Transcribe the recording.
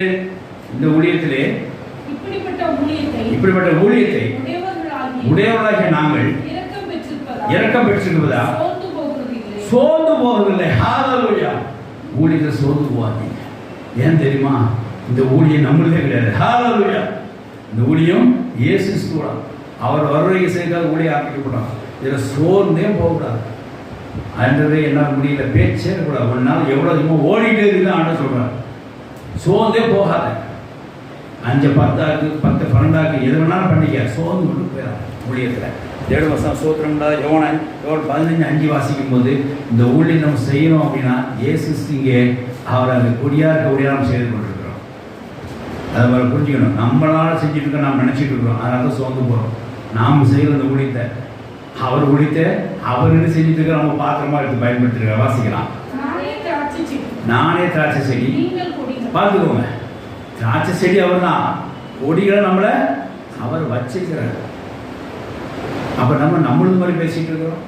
இந்த ஊழியத்திலே இப்படிப்பட்ட ஊழியத்தை உடையவர்களாகிய நாங்கள் இரக்கம் பெற்றிருப்பதா சோர்ந்து போவதில்லை. ஹல்லேலூயா. ஊழியத்தை சோர்ந்து போவாதீங்க. ஏன் தெரியுமா? இந்த ஊழியம் நம்மளே கிடையாது. ஹல்லேலூயா. இந்த ஊழியம் இயேசு கிறிஸ்துவா. அவர் வருகைக்கு சேர்க்காத ஊழியம் ஆரம்பிக்கப்பட்டோம். இதில் சோர்ந்தே போகக்கூடாது. ஆண்டவரே என்னால் முடியல, பேச்சே கூடாது. ஒரு நாள் எவ்வளோ அதிகமாக ஓடிட்டே இருக்குது ஆண்டு சொல்கிறார். சோர்ந்தே போகாத. 5 10 10 12 எது வேணாலும் பண்ணிக்க. சோர்ந்து மட்டும் போயிடாது ஊழியத்தில். 7 வருஷம் சோத்திரம்டா. யோவான் 15:5 வாசிக்கும் போது இந்த ஊழியம் நம்ம செய்யணும் அப்படின்னா இயேசு இங்கே அவர் அந்த கொடியாக நம்ம செய்து கொண்டிருக்கிறோம். அதை மாதிரி புரிஞ்சுக்கணும். நம்மளால செஞ்சுட்டு இருக்க நாம் நினச்சிட்டு இருக்கிறோம். அதனால தான் சோர்ந்து போகிறோம். நாம் செய்கிற அந்த ஊழியத்தை அவர் ஊழியத்தை அவர்கிட்ட செஞ்சுட்டு இருக்க நம்ம பாத்திரமா எடுத்து பயன்படுத்திருக்க. வாசிக்கலாம். நானே திராட்சை செடி. பார்த்துக்கோங்க, திராட்சை செடி அவர் தான். கொடிகளை நம்மளை அவர் வச்சிருக்கிறார். அப்போ நம்மளும் மாதிரி பேசிட்டு இருக்கிறோம்.